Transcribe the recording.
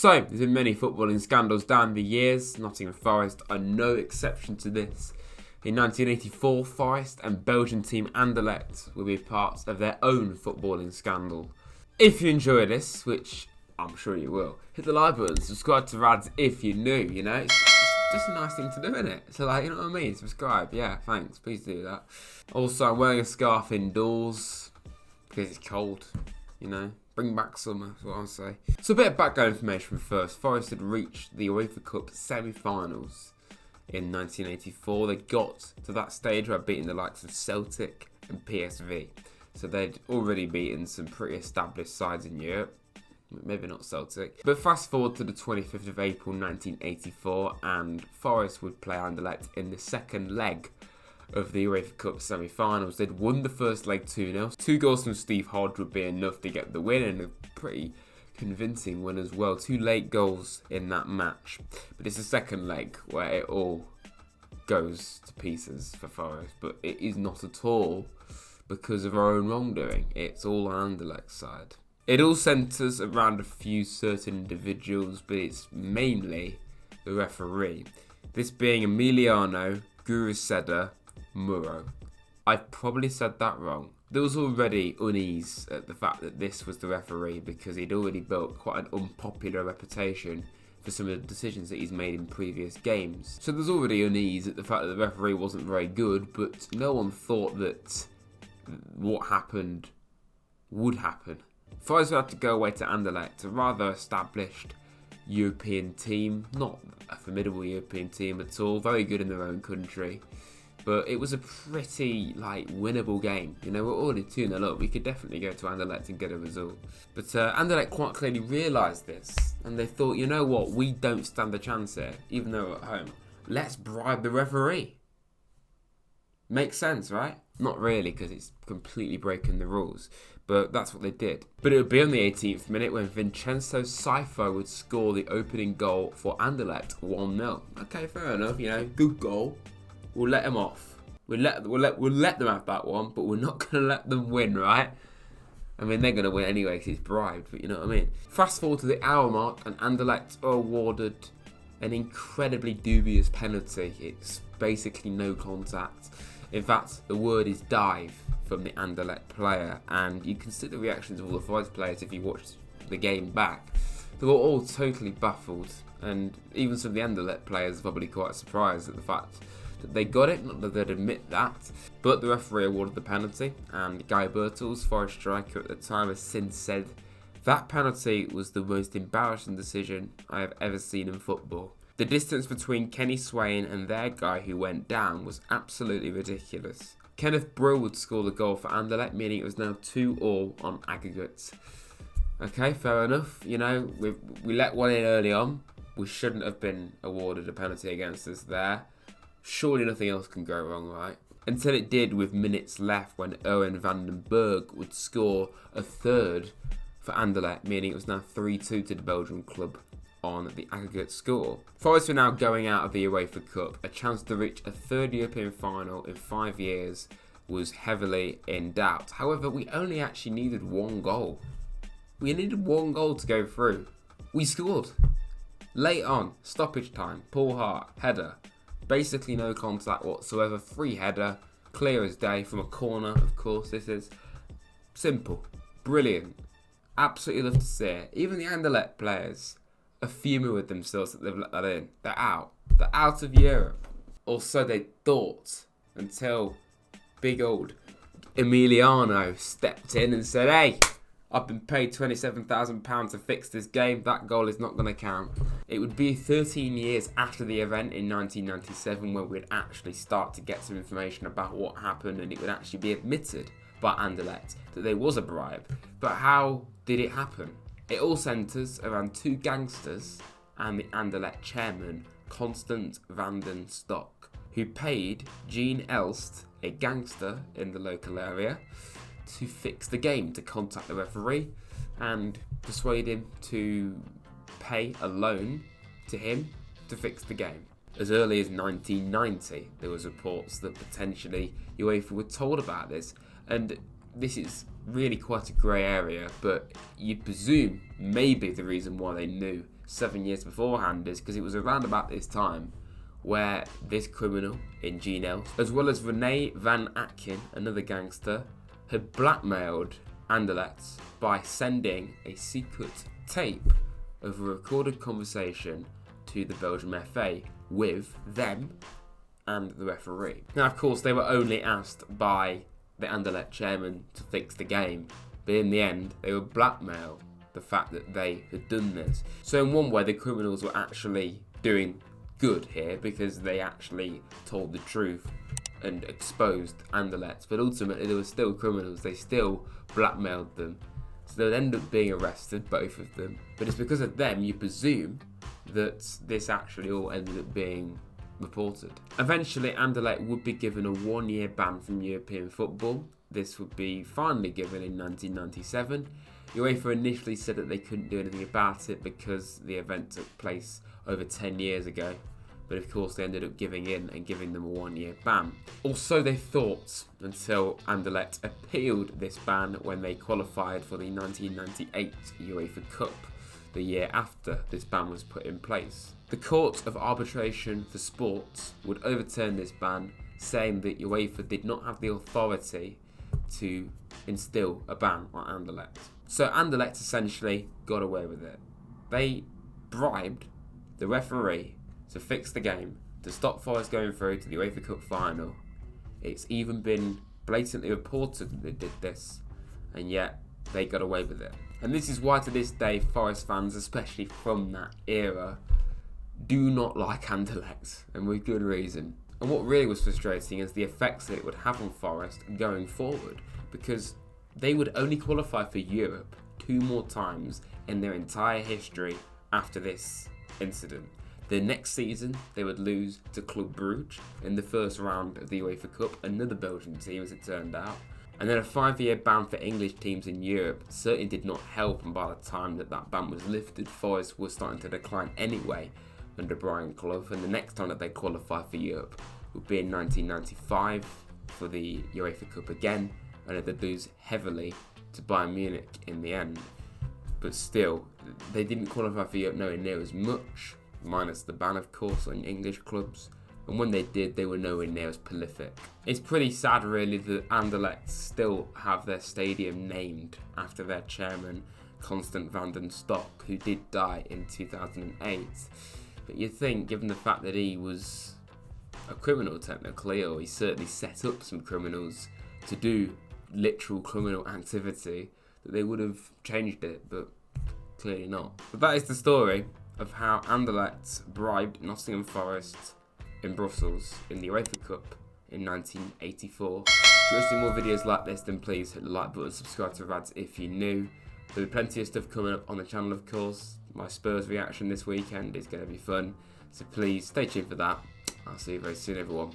So, there's been many footballing scandals down the years. Nottingham Forest are no exception to this. In 1984, Forest and Belgian team Anderlecht will be parts of their own footballing scandal. If you enjoy this, which I'm sure you will, hit the like button, subscribe to Rads if you're new, you know. It's just a nice thing to do, isn't it? So, like, you know what I mean? Subscribe, yeah, thanks, please do that. Also, I'm wearing a scarf indoors because it's cold, you know. Bring back summer, is what I'll say. So a bit of background information first. Forest had reached the UEFA Cup semi-finals in 1984. They got to that stage by beating the likes of Celtic and PSV. So they'd already beaten some pretty established sides in Europe. Maybe not Celtic. But fast forward to the 25th of April 1984 and Forest would play Anderlecht in the second leg of the UEFA Cup semi-finals. They'd won the first leg 2-0. 2 goals from Steve Hodge would be enough to get the win, and a pretty convincing win as well. 2 late goals in that match. But it's the second leg where it all goes to pieces for Forest. But it is not at all because of our own wrongdoing. It's all on Anderlecht's side. It all centres around a few certain individuals, but it's mainly the referee. This being Emiliano Guruseda Muro. I probably said that wrong. There was already unease at the fact that this was the referee because he'd already built quite an unpopular reputation for some of the decisions that he's made in previous games. So there's already unease at the fact that the referee wasn't very good, but no one thought that what happened would happen. Forest had to go away to Anderlecht, a rather established European team, not a formidable European team at all, very good in their own country. But it was a pretty, winnable game. You know, we're already 2-0 up. We could definitely go to Anderlecht and get a result. But Anderlecht quite clearly realised this. And they thought, you know what? We don't stand a chance here, even though we're at home. Let's bribe the referee. Makes sense, right? Not really, because it's completely breaking the rules. But that's what they did. But it would be on the 18th minute when Vincenzo Saifo would score the opening goal for Anderlecht, 1-0. Okay, fair enough, you know, good goal. We'll let them off. We'll let them have that one, but we're not going to let them win, right? I mean, they're going to win anyway because it's bribed, but you know what I mean. Fast forward to the hour mark and Anderlecht are awarded an incredibly dubious penalty. It's basically no contact. In fact, the word is dive from the Anderlecht player, and you can see the reactions of all the Forest players if you watch the game back. They were all totally baffled, and even some of the Anderlecht players are probably quite surprised at the fact that they got it, not that they'd admit that. But the referee awarded the penalty, and Guy Bertels, Forest striker at the time, has since said that penalty was the most embarrassing decision I have ever seen in football. The distance between Kenny Swain and their guy who went down was absolutely ridiculous. Kenneth Brill would score the goal for Anderlecht, meaning it was now 2-2 on aggregate. Okay, fair enough. You know, we let one in early on. We shouldn't have been awarded a penalty against us there. Surely nothing else can go wrong, right? Until it did with minutes left when Owen van den Berg would score a third for Anderlecht, meaning it was now 3-2 to the Belgian club on the aggregate score. Forest were now going out of the UEFA Cup. A chance to reach a third European final in 5 years was heavily in doubt. However, we only actually needed 1 goal. We needed 1 goal to go through. We scored. Late on, stoppage time, Paul Hart, header. Basically no contact whatsoever. Free header, clear as day from a corner, of course. This is simple, brilliant. Absolutely love to see it. Even the Anderlecht players are fuming with themselves that they've let that in. They're out. They're out of Europe. Or so they thought until big old Emiliano stepped in and said, hey, I've been paid £27,000 to fix this game. That goal is not going to count. It would be 13 years after the event in 1997 where we'd actually start to get some information about what happened, and it would actually be admitted by Anderlecht that there was a bribe. But how did it happen? It all centres around 2 gangsters and the Anderlecht chairman, Constant van den Stok, who paid Gene Elst, a gangster in the local area, to fix the game, to contact the referee and persuade him to pay a loan to him to fix the game. As early as 1990, there was reports that potentially UEFA were told about this, and this is really quite a grey area, but you'd presume maybe the reason why they knew 7 years beforehand is because it was around about this time where this criminal in G-Nels, as well as Rene van Atkin, another gangster, had blackmailed Anderlecht by sending a secret tape of a recorded conversation to the Belgian FA with them and the referee. Now, of course, they were only asked by the Anderlecht chairman to fix the game, but in the end, they were blackmailed the fact that they had done this. So in one way, the criminals were actually doing good here because they actually told the truth and exposed Anderlecht, but ultimately they were still criminals. They still blackmailed them, so they would end up being arrested, both of them. But it's because of them you presume that this actually all ended up being reported. Eventually, Anderlecht would be given a 1-year ban from European football. This would be finally given in 1997. UEFA initially said that they couldn't do anything about it because the event took place over 10 years ago. But of course they ended up giving in and giving them a 1-year ban. Also, they thought until Anderlecht appealed this ban when they qualified for the 1998 UEFA Cup, the year after this ban was put in place. The Court of Arbitration for Sports would overturn this ban, saying that UEFA did not have the authority to instill a ban on Anderlecht. So Anderlecht essentially got away with it. They bribed the referee to fix the game, to stop Forest going through to the UEFA Cup final. It's even been blatantly reported that they did this, and yet they got away with it. And this is why to this day Forest fans, especially from that era, do not like Anderlecht, and with good reason. And what really was frustrating is the effects that it would have on Forest going forward, because they would only qualify for Europe 2 more times in their entire history after this incident. The next season, they would lose to Club Brugge in the first round of the UEFA Cup, another Belgian team as it turned out. And then a 5-year ban for English teams in Europe certainly did not help, and by the time that ban was lifted, Forest was starting to decline anyway under Brian Clough, and the next time that they qualify for Europe would be in 1995 for the UEFA Cup again, and they'd lose heavily to Bayern Munich in the end. But still, they didn't qualify for Europe nowhere near as much, minus the ban of course on English clubs, and when they did, they were nowhere near as prolific. It's pretty sad really that Anderlecht still have their stadium named after their chairman Constant van den Stok, who did die in 2008. But you'd think, given the fact that he was a criminal technically, or he certainly set up some criminals to do literal criminal activity, that they would have changed it, but clearly not. But that is the story of how Anderlecht bribed Nottingham Forest in Brussels in the UEFA Cup in 1984. If you want to see more videos like this, then please hit the like button, subscribe to Rads if you're new. There'll be plenty of stuff coming up on the channel, of course. My Spurs reaction this weekend is going to be fun, so please stay tuned for that. I'll see you very soon, everyone.